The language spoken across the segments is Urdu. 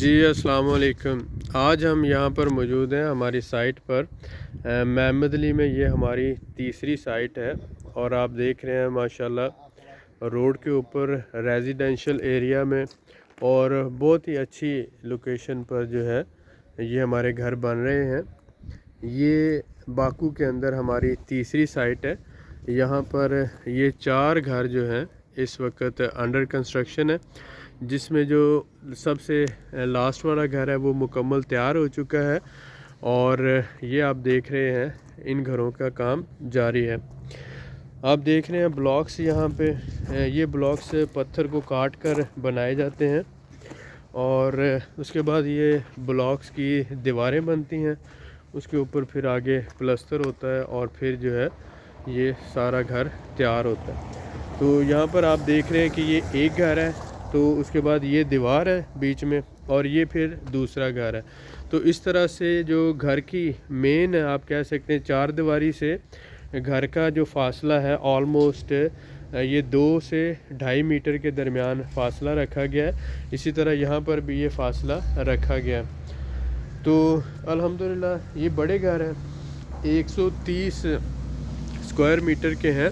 جی السلام علیکم۔ آج ہم یہاں پر موجود ہیں ہماری سائٹ پر محمد علی میں۔ یہ ہماری تیسری سائٹ ہے اور آپ دیکھ رہے ہیں ماشاءاللہ روڈ کے اوپر ریزیڈینشل ایریا میں اور بہت ہی اچھی لوکیشن پر جو ہے یہ ہمارے گھر بن رہے ہیں۔ یہ باکو کے اندر ہماری تیسری سائٹ ہے۔ یہاں پر یہ 4 گھر جو ہیں اس وقت انڈر کنسٹرکشن ہے، جس میں جو سب سے لاسٹ والا گھر ہے وہ مکمل تیار ہو چکا ہے اور یہ آپ دیکھ رہے ہیں ان گھروں کا کام جاری ہے۔ آپ دیکھ رہے ہیں بلاکس یہاں پہ، یہ بلاکس پتھر کو کاٹ کر بنائے جاتے ہیں اور اس کے بعد یہ بلاکس کی دیواریں بنتی ہیں، اس کے اوپر پھر آگے پلستر ہوتا ہے اور پھر جو ہے یہ سارا گھر تیار ہوتا ہے۔ تو یہاں پر آپ دیکھ رہے ہیں کہ یہ ایک گھر ہے، تو اس کے بعد یہ دیوار ہے بیچ میں اور یہ پھر دوسرا گھر ہے۔ تو اس طرح سے جو گھر کی مین آپ کہہ سکتے ہیں 4 دیواری سے گھر کا جو فاصلہ ہے آلموسٹ یہ 2 سے 2.5 میٹر کے درمیان فاصلہ رکھا گیا ہے۔ اسی طرح یہاں پر بھی یہ فاصلہ رکھا گیا ہے۔ تو الحمدللہ یہ بڑے گھر ہیں، 130 اسکوائر میٹر کے ہیں،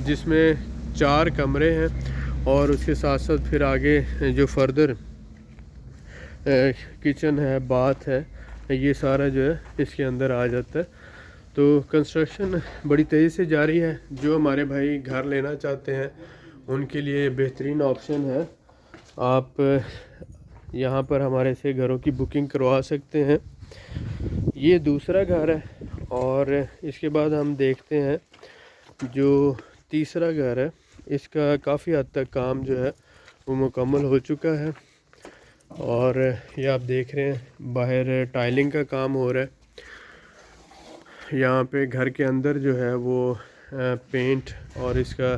جس میں 4 کمرے ہیں اور اس کے ساتھ ساتھ پھر آگے جو فردر کچن ہے، باتھ ہے، یہ سارا جو ہے اس کے اندر آ جاتا ہے۔ تو کنسٹرکشن بڑی تیزی سے جاری ہے۔ جو ہمارے بھائی گھر لینا چاہتے ہیں ان کے لیے بہترین آپشن ہے۔ آپ یہاں پر ہمارے سے گھروں کی بکنگ کروا سکتے ہیں۔ یہ دوسرا گھر ہے اور اس کے بعد ہم دیکھتے ہیں جو تیسرا گھر ہے، اس کا کافی حد تک کام جو ہے وہ مکمل ہو چکا ہے اور یہ آپ دیکھ رہے ہیں باہر ٹائلنگ کا کام ہو رہا ہے۔ یہاں پہ گھر کے اندر جو ہے وہ پینٹ اور اس کا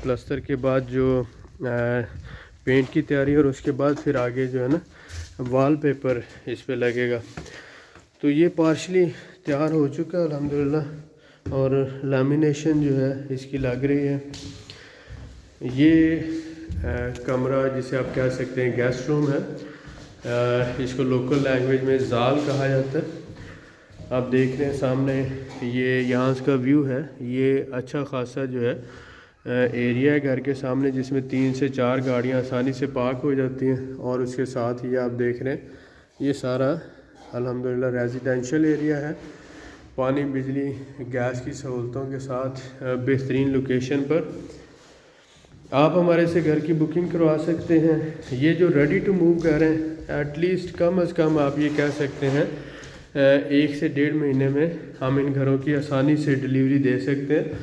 پلستر کے بعد جو پینٹ کی تیاری اور اس کے بعد پھر آگے جو ہے نا وال پیپر اس پہ لگے گا۔ تو یہ پارشلی تیار ہو چکا ہے الحمدللہ اور لیمینیشن جو ہے اس کی لگ رہی ہے۔ یہ کمرہ جسے آپ کہہ سکتے ہیں گیسٹ روم ہے، اس کو لوکل لینگویج میں زال کہا جاتا ہے۔ آپ دیکھ رہے ہیں سامنے یہ یہاں کا ویو ہے، یہ اچھا خاصا جو ہے ایریا ہے گھر کے سامنے، جس میں 3 سے 4 گاڑیاں آسانی سے پارک ہو جاتی ہیں اور اس کے ساتھ ہی آپ دیکھ رہے ہیں یہ سارا الحمدللہ ریزیڈینشل ایریا ہے، پانی بجلی گیس کی سہولتوں کے ساتھ بہترین لوکیشن پر۔ آپ ہمارے سے گھر کی بکنگ کروا سکتے ہیں۔ یہ جو ریڈی ٹو موو گھر ہیں ایٹ لیسٹ کم از کم آپ یہ کہہ سکتے ہیں 1 سے 1.5 مہینے میں ہم ان گھروں کی آسانی سے ڈیلیوری دے سکتے ہیں۔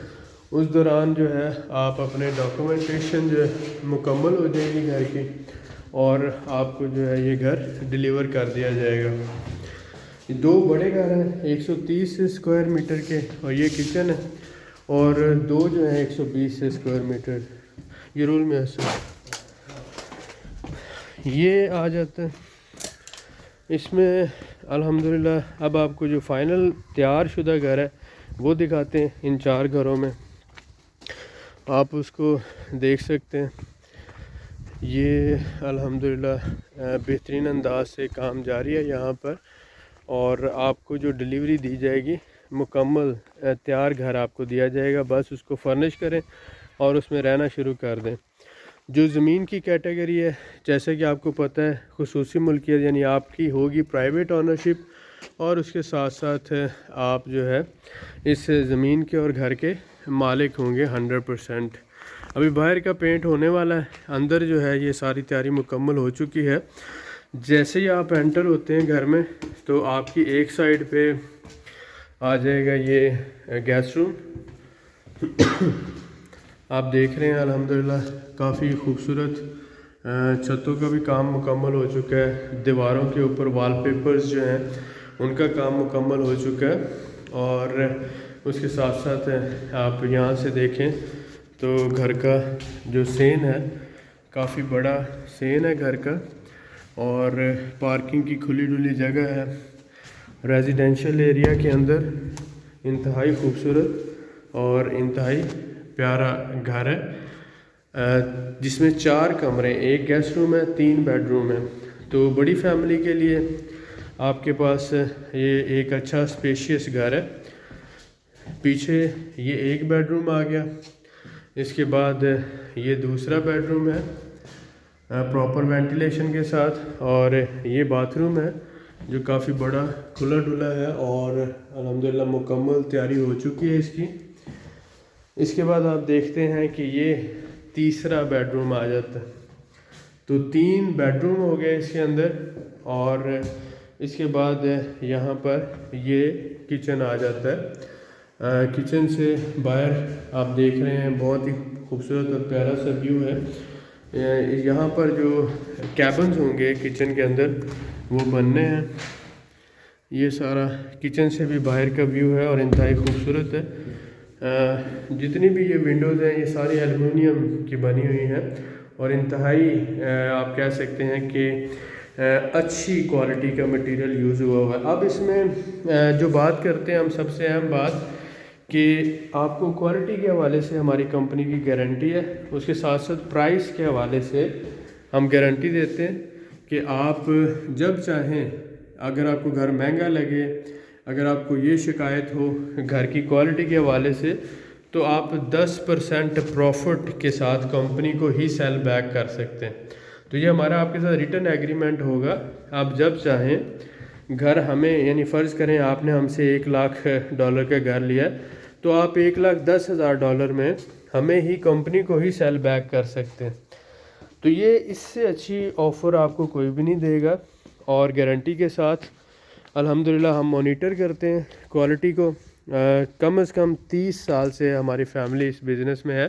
اس دوران جو ہے آپ اپنے ڈاکومنٹیشن جو ہے مکمل ہو جائے گی گھر کی اور آپ کو جو ہے یہ گھر ڈیلیور کر دیا جائے گا۔ یہ 2 بڑے گھر ہیں 130 اسکوائر میٹر کے اور یہ کچن ہے، اور 2 جو ہیں 120 اسکوائر میٹر۔ یہ رول میں یہ آ جاتا ہے اس میں الحمدللہ۔ اب آپ کو جو فائنل تیار شدہ گھر ہے وہ دکھاتے ہیں۔ ان 4 گھروں میں آپ اس کو دیکھ سکتے ہیں۔ یہ الحمدللہ بہترین انداز سے کام جاری ہے یہاں پر، اور آپ کو جو ڈیلیوری دی جائے گی مکمل تیار گھر آپ کو دیا جائے گا، بس اس کو فرنش کریں اور اس میں رہنا شروع کر دیں۔ جو زمین کی کیٹیگری ہے جیسے کہ آپ کو پتہ ہے خصوصی ملکیت یعنی آپ کی ہوگی پرائیویٹ اونرشپ، اور اس کے ساتھ ساتھ آپ جو ہے اس زمین کے اور گھر کے مالک ہوں گے 100%۔ ابھی باہر کا پینٹ ہونے والا ہے، اندر جو ہے یہ ساری تیاری مکمل ہو چکی ہے۔ جیسے ہی آپ انٹر ہوتے ہیں گھر میں تو آپ کی ایک سائڈ پہ آ جائے گا یہ گیسٹ روم۔ آپ دیکھ رہے ہیں الحمدللہ کافی خوبصورت چھتوں کا بھی کام مکمل ہو چکا ہے، دیواروں کے اوپر وال پیپرز جو ہیں ان کا کام مکمل ہو چکا ہے، اور اس کے ساتھ ساتھ آپ یہاں سے دیکھیں تو گھر کا جو سین ہے کافی بڑا سین ہے گھر کا، اور پارکنگ کی کھلی ڈلی جگہ ہے۔ ریزیڈینشل ایریا کے اندر انتہائی خوبصورت اور انتہائی پیارا گھر ہے، جس میں 4 کمرے، 1 گیسٹ روم ہے، 3 بیڈ روم ہے۔ تو بڑی فیملی کے لیے آپ کے پاس یہ ایک اچھا اسپیشیس گھر ہے. پیچھے یہ ایک بیڈ روم آ گیا, اس کے بعد یہ دوسرا بیڈ روم ہے پراپر وینٹیلیشن کے ساتھ, اور یہ باتھ روم ہے جو کافی بڑا کھلا ڈلا ہے اور الحمدللہ مکمل تیاری ہو چکی ہے اس کی. اس کے بعد آپ دیکھتے ہیں کہ یہ تیسرا بیڈ روم آ جاتا ہے. تو 3 بیڈ روم ہو گئے اس کے اندر, اور اس کے بعد یہاں پر یہ کچن آ جاتا ہے. کچن سے باہر آپ دیکھ رہے ہیں بہت ہی خوبصورت اور پیارا سا ویو ہے. یہاں پر جو کیبنز ہوں گے کچن کے اندر وہ بننے ہیں. یہ سارا کچن سے بھی باہر کا ویو ہے اور انتہائی خوبصورت ہے. جتنی بھی یہ ونڈوز ہیں یہ ساری ایلومینیم کی بنی ہوئی ہیں اور انتہائی آپ کہہ سکتے ہیں کہ اچھی کوالٹی کا مٹیریل یوز ہوا ہوا ہے. اب اس میں جو بات کرتے ہیں ہم, سب سے اہم بات کہ آپ کو کوالٹی کے حوالے سے ہماری کمپنی کی گارنٹی ہے, اس کے ساتھ ساتھ پرائس کے حوالے سے ہم گارنٹی دیتے ہیں کہ آپ جب چاہیں, اگر آپ کو گھر مہنگا لگے, اگر آپ کو یہ شکایت ہو گھر کی کوالٹی کے حوالے سے, تو آپ 10% پروفٹ کے ساتھ کمپنی کو ہی سیل بیک کر سکتے ہیں. تو یہ ہمارا آپ کے ساتھ ریٹن ایگریمنٹ ہوگا. آپ جب چاہیں گھر ہمیں, یعنی فرض کریں آپ نے ہم سے $1,00,000 کا گھر لیا, تو آپ $1,10,000 میں ہمیں ہی کمپنی کو ہی سیل بیک کر سکتے ہیں. تو یہ اس سے اچھی آفر آپ کو کوئی بھی نہیں دے گا, اور گارنٹی کے ساتھ الحمدللہ ہم مانیٹر کرتے ہیں کوالٹی کو. کم از کم 30 سال سے ہماری فیملی اس بزنس میں ہے,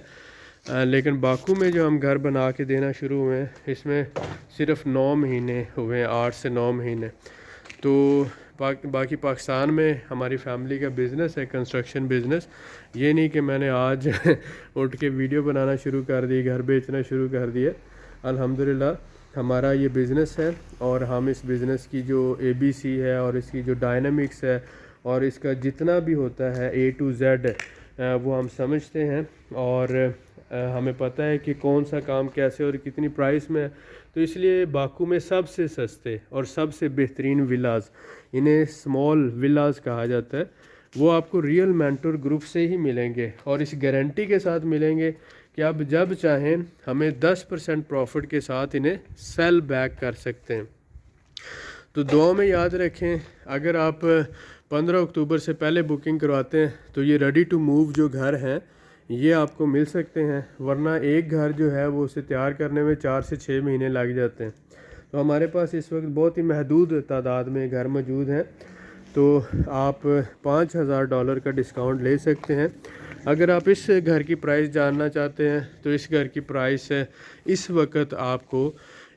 لیکن باکو میں جو ہم گھر بنا کے دینا شروع ہوئے ہیں اس میں صرف 9 مہینے ہوئے ہیں, 8 سے 9 مہینے. تو باقی پاکستان میں ہماری فیملی کا بزنس ہے کنسٹرکشن بزنس. یہ نہیں کہ میں نے آج اٹھ کے ویڈیو بنانا شروع کر دی, گھر بیچنا شروع کر دیا. الحمدللہ ہمارا یہ بزنس ہے, اور ہم اس بزنس کی جو ABC ہے اور اس کی جو ڈائنامکس ہے اور اس کا جتنا بھی ہوتا ہے A to Z وہ ہم سمجھتے ہیں, اور ہمیں پتہ ہے کہ کون سا کام کیسے اور کتنی پرائس میں ہے. تو اس لیے باکو میں سب سے سستے اور سب سے بہترین ولاز, انہیں اسمال ولاز کہا جاتا ہے, وہ آپ کو ریئل مینٹور گروپ سے ہی ملیں گے, اور اس گارنٹی کے ساتھ ملیں گے کہ آپ جب چاہیں ہمیں 10% پروفٹ کے ساتھ انہیں سیل بیک کر سکتے ہیں. تو دعا میں یاد رکھیں, اگر آپ 15 اکتوبر سے پہلے بکنگ کرواتے ہیں تو یہ ریڈی ٹو موو جو گھر ہیں یہ آپ کو مل سکتے ہیں, ورنہ ایک گھر جو ہے وہ اسے تیار کرنے میں 4 سے 6 مہینے لگ جاتے ہیں. تو ہمارے پاس اس وقت بہت ہی محدود تعداد میں گھر موجود ہیں, تو آپ $5,000 کا ڈسکاؤنٹ لے سکتے ہیں. اگر آپ اس گھر کی پرائس جاننا چاہتے ہیں تو اس گھر کی پرائس اس وقت آپ کو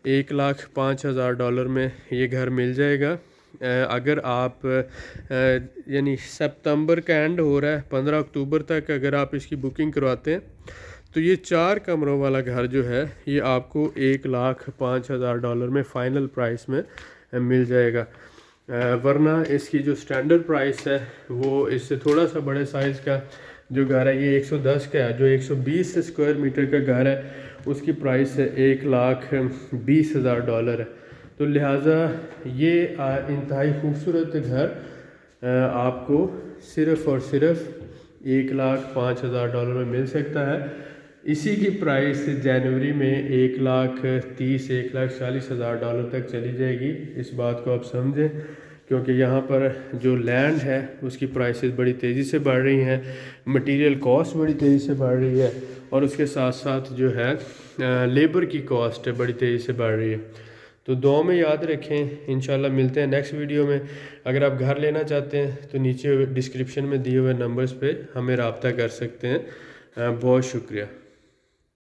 $1,05,000 میں یہ گھر مل جائے گا. اگر آپ یعنی سپتمبر کا اینڈ ہو رہا ہے 15 اکتوبر تک اگر آپ اس کی بکنگ کرواتے ہیں تو یہ 4 کمروں والا گھر جو ہے یہ آپ کو $1,05,000 میں فائنل پرائس میں مل جائے گا. ورنہ اس کی جو سٹینڈرڈ پرائس ہے وہ اس سے تھوڑا سا بڑے سائز کا جو گھر ہے یہ 110 کا ہے, جو 120 اسکوائر میٹر کا گھر ہے اس کی پرائس $1,20,000 ہے. تو لہٰذا یہ انتہائی خوبصورت گھر آپ کو صرف اور صرف $1,05,000 میں مل سکتا ہے. اسی کی پرائس جنوری میں $1,30,000 $1,40,000 تک چلی جائے گی. اس بات کو آپ سمجھیں, کیونکہ یہاں پر جو لینڈ ہے اس کی پرائسز بڑی تیزی سے بڑھ رہی ہیں, مٹیریل کاسٹ بڑی تیزی سے بڑھ رہی ہے, اور اس کے ساتھ ساتھ جو ہے لیبر کی کاسٹ بڑی تیزی سے بڑھ رہی ہے. تو دعا میں یاد رکھیں, انشاءاللہ ملتے ہیں نیکسٹ ویڈیو میں. اگر آپ گھر لینا چاہتے ہیں تو نیچے ڈسکرپشن میں دیے ہوئے نمبرز پہ ہمیں رابطہ کر سکتے ہیں. بہت شکریہ.